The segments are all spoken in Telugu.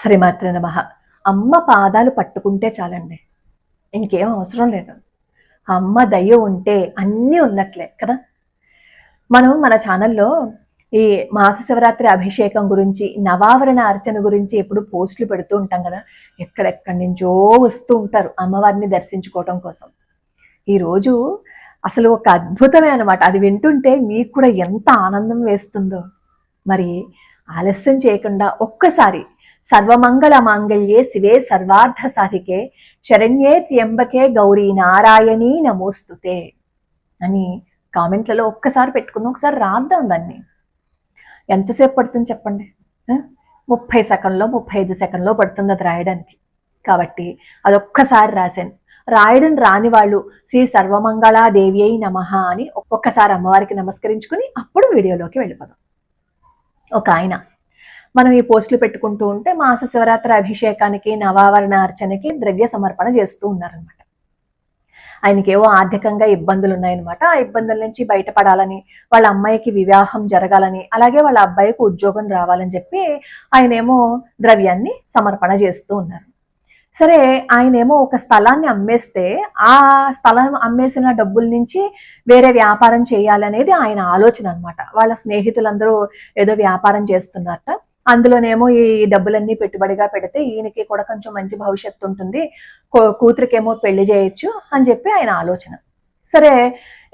శ్రీమాత్రే నమః. అమ్మ పాదాలు పట్టుకుంటే చాలండి, ఇంకేం అవసరం లేదు. అమ్మ దయ ఉంటే అన్నీ ఉన్నట్లే కదా. మనం మన ఛానల్లో ఈ మాస శివరాత్రి అభిషేకం గురించి, నవావరణ అర్చన గురించి ఎప్పుడు పోస్టులు పెడుతూ ఉంటాం కదా. ఎక్కడెక్కడి నుంచో వస్తూ ఉంటారు అమ్మవారిని దర్శించుకోవటం కోసం. ఈరోజు అసలు ఒక అద్భుతమే అనమాట. అది వింటుంటే మీకు కూడా ఎంత ఆనందం వేస్తుందో. మరి ఆలస్యం చేయకుండా ఒక్కసారి సర్వమంగళ మాంగళ్యే శివే సర్వార్థ సాధికే శరణ్యే త్ర్యంబకే గౌరీ నారాయణీ నమోస్తుతే అని కామెంట్లలో ఒక్కసారి పెట్టుకుందాం, ఒకసారి రాద్దాం దాన్ని. ఎంతసేపు పడుతుంది చెప్పండి? 30 సెకండ్లో 35 సెకండ్లో పడుతుంది అది రాయడానికి. కాబట్టి అదొక్కసారి రాశాను. రాయడం రాని వాళ్ళు శ్రీ సర్వమంగళాదేవి అయి నమః అని ఒక్కొక్కసారి అమ్మవారికి నమస్కరించుకుని అప్పుడు వీడియోలోకి వెళ్ళిపోదాం. ఒక ఆయన మనం ఈ పోస్టులు పెట్టుకుంటూ ఉంటే మాస శివరాత్రి అభిషేకానికి, నవావరణ అర్చనకి ద్రవ్య సమర్పణ చేస్తూ ఉన్నారనమాట. ఆయనకేవో ఆర్థికంగా ఇబ్బందులు ఉన్నాయన్నమాట. ఆ ఇబ్బందుల నుంచి బయటపడాలని, వాళ్ళ అమ్మాయికి వివాహం జరగాలని, అలాగే వాళ్ళ అబ్బాయికి ఉద్యోగం రావాలని చెప్పి ఆయనేమో ద్రవ్యాన్ని సమర్పణ చేస్తూ ఉన్నారు. సరే, ఆయనేమో ఒక స్థలాన్ని అమ్మేస్తే ఆ స్థలం అమ్మేసిన డబ్బుల నుంచి వేరే వ్యాపారం చేయాలనేది ఆయన ఆలోచన అనమాట. వాళ్ళ స్నేహితులందరూ ఏదో వ్యాపారం చేస్తున్నారట. అందులోనేమో ఈ డబ్బులన్నీ పెట్టుబడిగా పెడితే ఈయనకి కూడా కొంచెం మంచి భవిష్యత్తు ఉంటుంది, కూతురికేమో పెళ్లి చేయొచ్చు అని చెప్పి ఆయన ఆలోచన. సరే,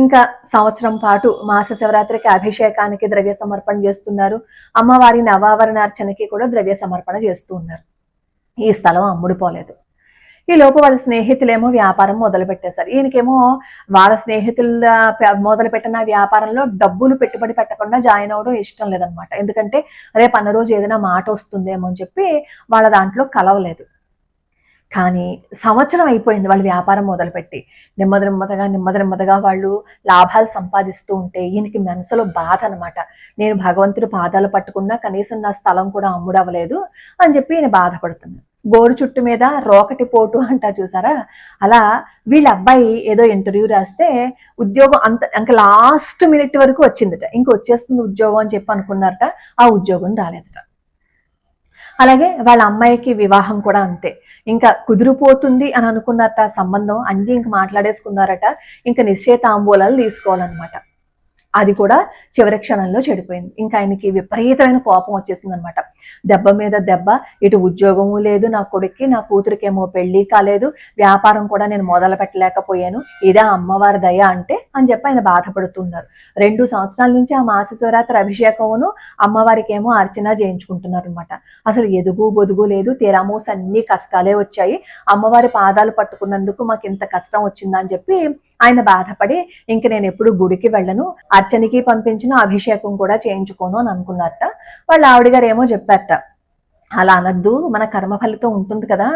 ఇంకా సంవత్సరం పాటు మాస శివరాత్రికి అభిషేకానికి ద్రవ్య సమర్పణ చేస్తున్నారు, అమ్మవారి నవావరణార్చనకి కూడా ద్రవ్య సమర్పణ చేస్తూ ఉన్నారు. ఈ స్థలం అమ్ముడుపోలేదు. ఈ లోపు వాళ్ళ స్నేహితులేమో వ్యాపారం మొదలు పెట్టేశారు. ఈయనకేమో వాళ్ళ స్నేహితుల మొదలుపెట్టిన వ్యాపారంలో డబ్బులు పెట్టుబడి పెట్టకుండా జాయిన్ అవ్వడం ఇష్టం లేదనమాట. ఎందుకంటే రేపు అన్న రోజు ఏదైనా మాట వస్తుందేమో అని చెప్పి వాళ్ళ దాంట్లో కలవలేదు. కానీ సంవత్సరం అయిపోయింది వాళ్ళు వ్యాపారం మొదలుపెట్టి. నెమ్మదిగా వాళ్ళు లాభాలు సంపాదిస్తూ ఉంటే ఈయనకి మనసులో బాధ అనమాట. నేను భగవంతుడి పాదాలు పట్టుకున్నా కనీసం నా స్థలం కూడా అమ్ముడవ్వలేదు అని చెప్పి ఈయన బాధపడుతున్నాడు. గోరు చుట్టు మీద రోకటి పోటు అంటా చూసారా, అలా వీళ్ళ అబ్బాయి ఏదో ఇంటర్వ్యూ రాస్తే ఉద్యోగం ఇంకా లాస్ట్ మినిట్ వరకు వచ్చిందట. ఇంక వచ్చేస్తుంది ఉద్యోగం అని చెప్పి అనుకున్నారట. ఆ ఉద్యోగం రాలేదట. అలాగే వాళ్ళ అమ్మాయికి వివాహం కూడా అంతే. ఇంకా కుదిరిపోతుంది అని అనుకున్నారట సంబంధం, అన్ని ఇంక మాట్లాడేసుకున్నారట. ఇంకా నిశ్చయితాంబూలాలు తీసుకోవాలన్నమాట. అది కూడా చివరి క్షణంలో చెడిపోయింది. ఇంకా ఆయనకి విపరీతమైన కోపం వచ్చేసింది అనమాట. దెబ్బ మీద దెబ్బ, ఇటు ఉద్యోగము లేదు నా కొడుక్కి, నా కూతురికేమో పెళ్లి కాలేదు, వ్యాపారం కూడా నేను మొదలు పెట్టలేకపోయాను, ఇదే అమ్మవారి దయ అంటే అని చెప్పి ఆయన బాధపడుతున్నారు. 2 సంవత్సరాల నుంచి ఆ మాస శివరాత్రి అభిషేకమును అమ్మవారికి ఏమో అర్చన చేయించుకుంటున్నారు అనమాట. అసలు ఎదుగు బొదుగు లేదు, తీరామోస్ అన్ని కష్టాలే వచ్చాయి, అమ్మవారి పాదాలు పట్టుకున్నందుకు మాకు ఇంత కష్టం వచ్చిందా అని చెప్పి ఆయన బాధపడి ఇంక నేను ఎప్పుడు గుడికి వెళ్ళను, అర్చనకి పంపించిన అభిషేకం కూడా చేయించుకోను అని అనుకున్నారట. వాళ్ళ ఆవిడ గారు ఏమో చెప్పారట, అలా అనద్దు, మన కర్మ ఫలితం ఉంటుంది కదా,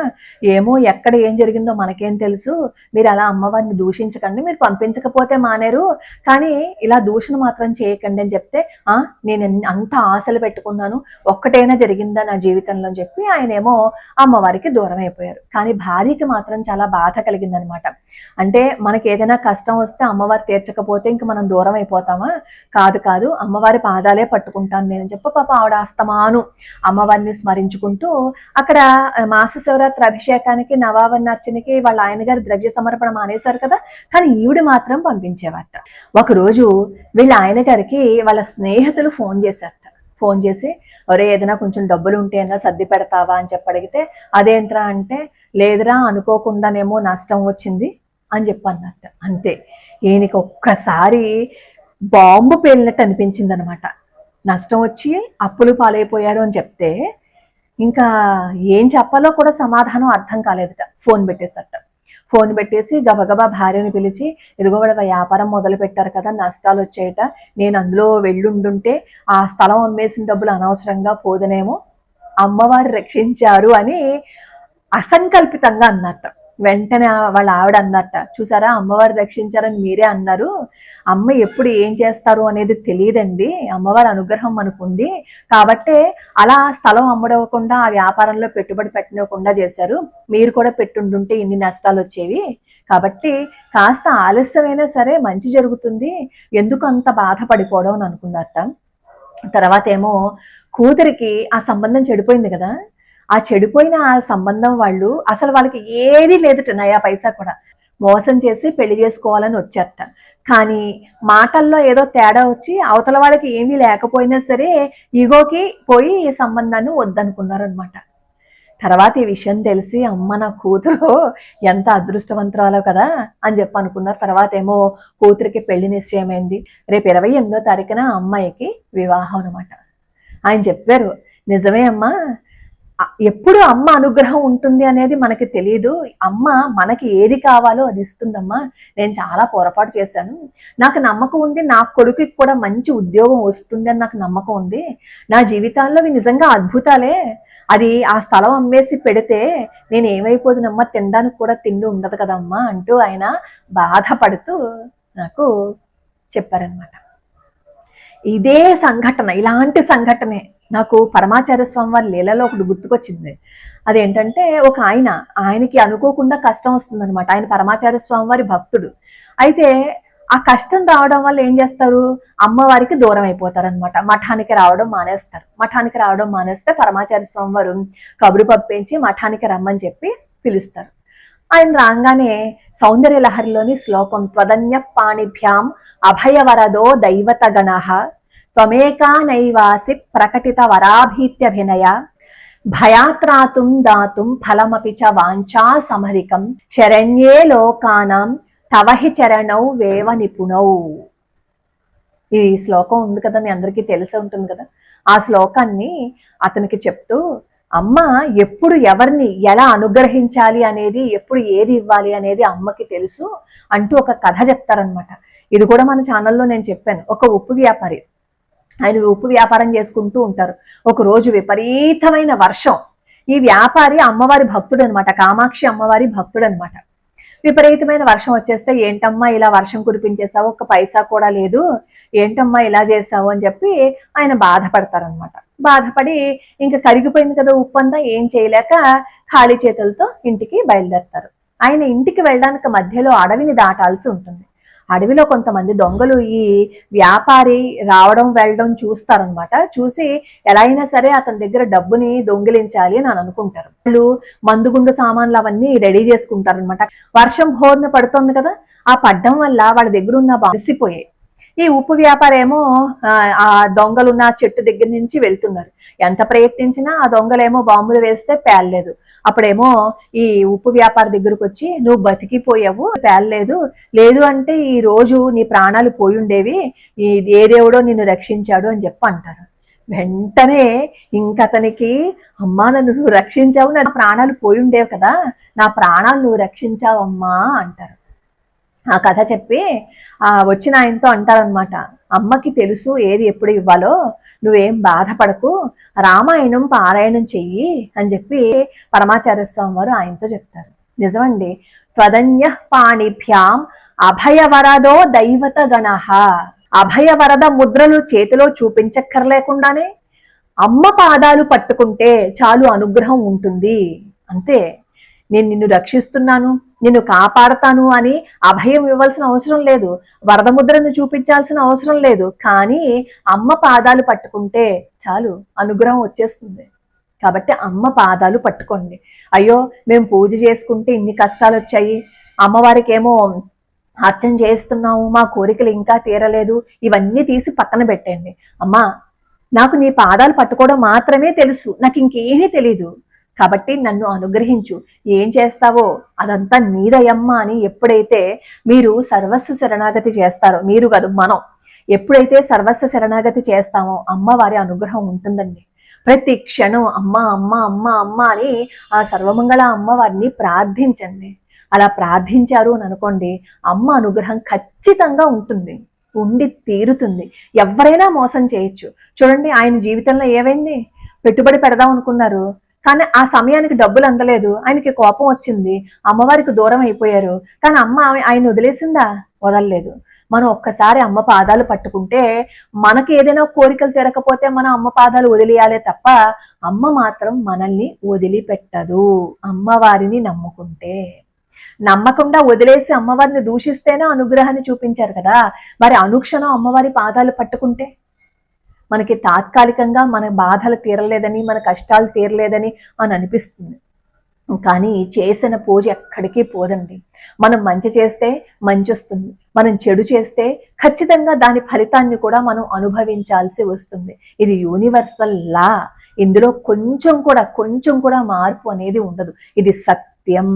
ఏమో ఎక్కడ ఏం జరిగిందో మనకేం తెలుసు, మీరు అలా అమ్మవారిని దూషించకండి, మీరు పంపించకపోతే మానేరు, కానీ ఇలా దూషణ మాత్రం చేయకండి అని చెప్తే నేను అంత ఆశలు పెట్టుకున్నాను, ఒక్కటైనా జరిగిందా నా జీవితంలో అని చెప్పి ఆయన ఏమో అమ్మవారికి దూరం అయిపోయారు. కానీ భార్యకి మాత్రం చాలా బాధ కలిగిందనమాట. అంటే మనకి ఏదైనా కష్టం వస్తే అమ్మవారు తీర్చకపోతే ఇంక మనం దూరం అయిపోతామా? కాదు, అమ్మవారి పాదాలే పట్టుకుంటాను నేను చెప్పి పాప ఆవిడ అస్తమాను అమ్మవారిని స్మరించుకుంటూ అక్కడ మాస శివరాత్రి అభిషేకానికి, నవావరణార్చనకి వాళ్ళ ఆయన గారు ద్రవ్య సమర్పణ మానేశారు కదా, కానీ ఈవిడ మాత్రం పంపించేవారట. ఒకరోజు వీళ్ళ ఆయన గారికి వాళ్ళ స్నేహితులు ఫోన్ చేశారట. ఫోన్ చేసి ఒరే ఏదైనా కొంచెం డబ్బులు ఉంటే అయినా సర్ది పెడతావా అని చెప్పి అడిగితే, అదేంట్రా అంటే, లేదురా అనుకోకుండానేమో నష్టం వచ్చింది అని చెప్పి అన్నట్ట. అంతే, ఈయనకి ఒక్కసారి బాంబు పేలినట్టు అనిపించింది అనమాట. నష్టం వచ్చి అప్పులు పాలైపోయారు అని చెప్తే ఇంకా ఏం చెప్పాలో కూడా సమాధానం అర్థం కాలేదట. ఫోన్ పెట్టేసట. ఫోన్ పెట్టేసి గబగబా భార్యను పిలిచి, ఇదిగో వాళ్ళ వ్యాపారం మొదలు పెట్టారు కదా, నష్టాలు వచ్చాయట, నేను అందులో వెళ్ళుండుంటే ఆ స్థలం అమ్మేసిన డబ్బులు అనవసరంగా పోదనేమో, అమ్మవారు రక్షించారు అని అసంకల్పితంగా అన్నట్ట. వెంటనే వాళ్ళ ఆవిడ అన్నట్ట, చూసారా అమ్మవారు రక్షించారని మీరే అన్నారు, అమ్మ ఎప్పుడు ఏం చేస్తారు అనేది తెలియదండి, అమ్మవారి అనుగ్రహం మనకుంది కాబట్టి అలా స్థలం అమ్మడవకుండా ఆ వ్యాపారంలో పెట్టుబడి పెట్టనివ్వకుండా చేశారు, మీరు కూడా పెట్టుండుంటే ఇన్ని నష్టాలు వచ్చేవి, కాబట్టి కాస్త ఆలస్యమైనా సరే మంచి జరుగుతుంది, ఎందుకు అంత బాధపడిపోవడం అని అనుకున్నట్ట. తర్వాత ఏమో కూతురికి ఆ సంబంధం చెడిపోయింది కదా, ఆ చెడిపోయిన ఆ సంబంధం వాళ్ళు అసలు వాళ్ళకి ఏదీ లేదుట, నయా పైసా కూడా. మోసం చేసి పెళ్లి చేసుకోవాలని వచ్చేట. కానీ మాటల్లో ఏదో తేడా వచ్చి అవతల వాళ్ళకి ఏమీ లేకపోయినా సరే ఈగోకి పోయి ఈ సంబంధాన్ని వద్దనుకున్నారనమాట. తర్వాత ఈ విషయం తెలిసి అమ్మ నా కూతురు ఎంత అదృష్టవంతురాలో కదా అని చెప్పి అనుకున్నారు. తర్వాత ఏమో కూతురికి పెళ్లి నిశ్చయమైంది. రేపు 28వ తారీఖున అమ్మాయికి వివాహం అనమాట. ఆయన చెప్పారు, నిజమే అమ్మా, ఎప్పుడు అమ్మ అనుగ్రహం ఉంటుంది అనేది మనకి తెలియదు. అమ్మ మనకి ఏది కావాలో అది ఇస్తుందమ్మా. నేను చాలా పొరపాటు చేశాను, నాకు నమ్మకం ఉంది నా కొడుకుకి కూడా మంచి ఉద్యోగం వస్తుంది అని నాకు నమ్మకం ఉంది. నా జీవితాల్లో నిజంగా అద్భుతాలే. అది ఆ స్థలం అమ్మేసి పెడితే నేను ఏమైపోదునమ్మా, తినడానికి కూడా తిండి ఉండదు కదమ్మా అంటూ ఆయన బాధపడుతూ నాకు చెప్పారనమాట. ఇదే సంఘటన, ఇలాంటి సంఘటనే నాకు పరమాచార్య స్వామి వారి లీలలో ఒకటి గుర్తుకొచ్చింది. అదేంటంటే ఒక ఆయనకి అనుకోకుండా కష్టం వస్తుందన్నమాట. ఆయన పరమాచార్య స్వామి వారి భక్తుడు. అయితే ఆ కష్టం రావడం వల్ల ఏం చేస్తారు, అమ్మవారికి దూరం అయిపోతారనమాట. మఠానికి రావడం మానేస్తే పరమాచార్య స్వామి వారు కబురు పంపించి మఠానికి రమ్మని చెప్పి పిలుస్తారు. ఆయన రాగానే సౌందర్య లహరిలోని శ్లోకం, త్వదన్య పాణిభ్యాం అభయవరదో దైవత గణ త్వమేకా నైవాసి ప్రకటిత వరాభీత్యభినయ భయాత్రాతుం దాతుం ఫలమపి చ వాంఛా సమరికం శరణ్యే లోకానాం తవహి చరణౌ వేవ నిపుణౌ. ఈ శ్లోకం ఉంది కదా, మీ అందరికీ తెలిసి ఉంటుంది కదా. ఆ శ్లోకాన్ని అతనికి చెప్తూ అమ్మ ఎప్పుడు ఎవరిని ఎలా అనుగ్రహించాలి అనేది, ఎప్పుడు ఏది ఇవ్వాలి అనేది అమ్మకి తెలుసు అంటూ ఒక కథ చెప్తారనమాట. ఇది కూడా మన ఛానల్లో నేను చెప్పాను. ఒక ఉప్పు వ్యాపారి, ఆయన ఉప్పు వ్యాపారం చేసుకుంటూ ఉంటారు. ఒక రోజు విపరీతమైన వర్షం. ఈ వ్యాపారి అమ్మవారి భక్తుడు అనమాట, కామాక్షి అమ్మవారి భక్తుడు అనమాట. విపరీతమైన వర్షం వచ్చేస్తే, ఏంటమ్మా ఇలా వర్షం కురిపించేసావు, ఒక్క పైసా కూడా లేదు, ఏంటమ్మా ఇలా చేసావు అని చెప్పి ఆయన బాధపడతారనమాట. బాధపడి ఇంకా కరిగిపోయింది కదా ఉప్పు అంతా, ఏం చేయలేక ఖాళీ చేతులతో ఇంటికి బయలుదేరతారు. ఆయన ఇంటికి వెళ్ళడానికి మధ్యలో అడవిని దాటాల్సి ఉంటుంది. అడవిలో కొంతమంది దొంగలు ఈ వ్యాపారి రావడం వెళ్ళడం చూస్తారనమాట. చూసి ఎలా అయినా సరే అతని దగ్గర డబ్బుని దొంగిలించాలి అని అనుకుంటారు. వాళ్ళు మందుగుండు సామాన్లు అవన్నీ రెడీ చేసుకుంటారనమాట. వర్షం హోర్న పడుతుంది కదా, ఆ పడ్డం వల్ల వాళ్ళ దగ్గర ఉన్న బాసిపోయాయి. ఈ ఉప్పు వ్యాపారేమో ఆ దొంగలున్న చెట్టు దగ్గర నుంచి వెళ్తున్నారు. ఎంత ప్రయత్నించినా ఆ దొంగలేమో బాంబులు వేస్తే పేలలేదు. అప్పుడేమో ఈ ఉప్పు వ్యాపారి దగ్గరకు వచ్చి, నువ్వు బతికిపోయావు, పేలలేదు, లేదు అంటే ఈ రోజు నీ ప్రాణాలు పోయుండేవి, ఏ దేవుడో నిన్ను రక్షించాడు అని చెప్పి అంటారు. వెంటనే ఇంకతనికి, అమ్మా నన్ను నువ్వు రక్షించావు, నా ప్రాణాలు పోయుండేవి కదా, నా ప్రాణాలు నువ్వు రక్షించావమ్మా అంటారు. ఆ కథ చెప్పి వచ్చిన ఆయనతో అంటారనమాట, అమ్మకి తెలుసు ఏది ఎప్పుడు ఇవ్వాలో, నువ్వేం బాధపడకు, రామాయణం పారాయణం చెయ్యి అని చెప్పి పరమాచార్య స్వామి వారు ఆయనతో చెప్తారు. నిజమండి, త్వదన్య పాణిభ్యాం అభయవరదో దైవత గణ. అభయవరద ముద్రలు చేతిలో చూపించక్కర్లేకుండానే అమ్మ పాదాలు పట్టుకుంటే చాలు అనుగ్రహం ఉంటుంది. అంతే, నేను నిన్ను రక్షిస్తున్నాను, నిన్ను కాపాడతాను అని అభయం ఇవ్వాల్సిన అవసరం లేదు, వరద ముద్రను చూపించాల్సిన అవసరం లేదు. కానీ అమ్మ పాదాలు పట్టుకుంటే చాలు అనుగ్రహం వచ్చేస్తుంది. కాబట్టి అమ్మ పాదాలు పట్టుకోండి. అయ్యో మేము పూజ చేసుకుంటే ఇన్ని కష్టాలు వచ్చాయి, అమ్మవారికి ఏమో అర్చన చేస్తున్నాము, మా కోరికలు ఇంకా తీరలేదు, ఇవన్నీ తీసి పక్కన పెట్టండి. అమ్మా నాకు నీ పాదాలు పట్టుకోవడం మాత్రమే తెలుసు, నాకు ఇంకేమీ తెలీదు, కాబట్టి నన్ను అనుగ్రహించు, ఏం చేస్తావో అదంతా నీదయమ్మ అని ఎప్పుడైతే మీరు సర్వస్వ శరణాగతి చేస్తారో, మీరు కాదు మనం ఎప్పుడైతే సర్వస్వ శరణాగతి చేస్తామో అమ్మవారి అనుగ్రహం ఉంటుందండి. ప్రతి క్షణం అమ్మ అమ్మ అమ్మ అమ్మ అని ఆ సర్వమంగళ అమ్మవారిని ప్రార్థించండి. అలా ప్రార్థించారు అని అనుకోండి, అమ్మ అనుగ్రహం ఖచ్చితంగా ఉంటుంది, ఉండి తీరుతుంది. ఎవరైనా మోసం చేయొచ్చు. చూడండి, ఆయన జీవితంలో ఏమైంది, పెట్టుబడి పెడదాం అనుకున్నారు, కానీ ఆ సమయానికి డబ్బులు అందలేదు, ఆయనకి కోపం వచ్చింది, అమ్మవారికి దూరం అయిపోయారు. కానీ అమ్మ ఆయన వదిలేసిందా, వదలలేదు. మనం ఒక్కసారి అమ్మ పాదాలు పట్టుకుంటే, మనకి ఏదైనా కోరికలు తీరకపోతే మనం అమ్మ పాదాలు వదిలేయాలే తప్ప అమ్మ మాత్రం మనల్ని వదిలిపెట్టదు. అమ్మవారిని నమ్ముకుంటే, నమ్మకుండా వదిలేసి అమ్మవారిని దూషిస్తేనే అనుగ్రహాన్ని చూపించారు కదా, మరి అనుక్షణం అమ్మవారి పాదాలు పట్టుకుంటే మనకి తాత్కాలికంగా మన బాధలు తీరలేదని, మన కష్టాలు తీరలేదని అని అనిపిస్తుంది. కానీ చేసిన పూజ ఎక్కడికి పోదండి. మనం మంచి చేస్తే మంచి వస్తుంది, మనం చెడు చేస్తే ఖచ్చితంగా దాని ఫలితాన్ని కూడా మనం అనుభవించాల్సి వస్తుంది. ఇది యూనివర్సల్ లా. ఇందులో కొంచెం కూడా మార్పు అనేది ఉండదు. ఇది సత్యం.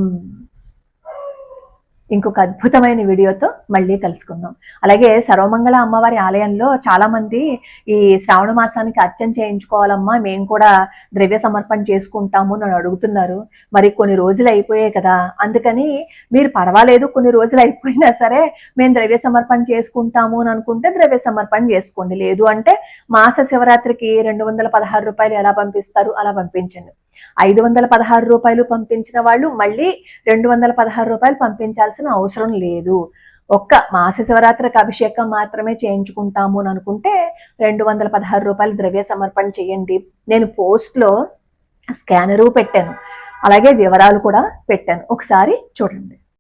ఇంకొక అద్భుతమైన వీడియోతో మళ్ళీ కలుసుకుందాం. అలాగే సర్వమంగళ అమ్మవారి ఆలయంలో చాలా మంది ఈ శ్రావణ మాసానికి అర్చన చేయించుకోవాలమ్మా, మేము కూడా ద్రవ్య సమర్పణ చేసుకుంటాము అని అడుగుతున్నారు. మరి కొన్ని రోజులు అయిపోయాయి కదా, అందుకని మీరు పర్వాలేదు కొన్ని రోజులు అయిపోయినా సరే మేము ద్రవ్య సమర్పణ చేసుకుంటాము అని అనుకుంటే ద్రవ్య సమర్పణ చేసుకోండి. లేదు అంటే మాస శివరాత్రికి 216 రూపాయలు ఎలా పంపిస్తారు అలా పంపించండి. 516 రూపాయలు పంపించిన వాళ్ళు మళ్ళీ 216 రూపాయలు పంపించాల్సిన అవసరం లేదు. ఒక్క మాస శివరాత్రికి అభిషేకం మాత్రమే చేయించుకుంటాము అని అనుకుంటే 216 రూపాయలు ద్రవ్య సమర్పణ చేయండి. నేను పోస్ట్లో స్కానరు పెట్టాను, అలాగే వివరాలు కూడా పెట్టాను, ఒకసారి చూడండి.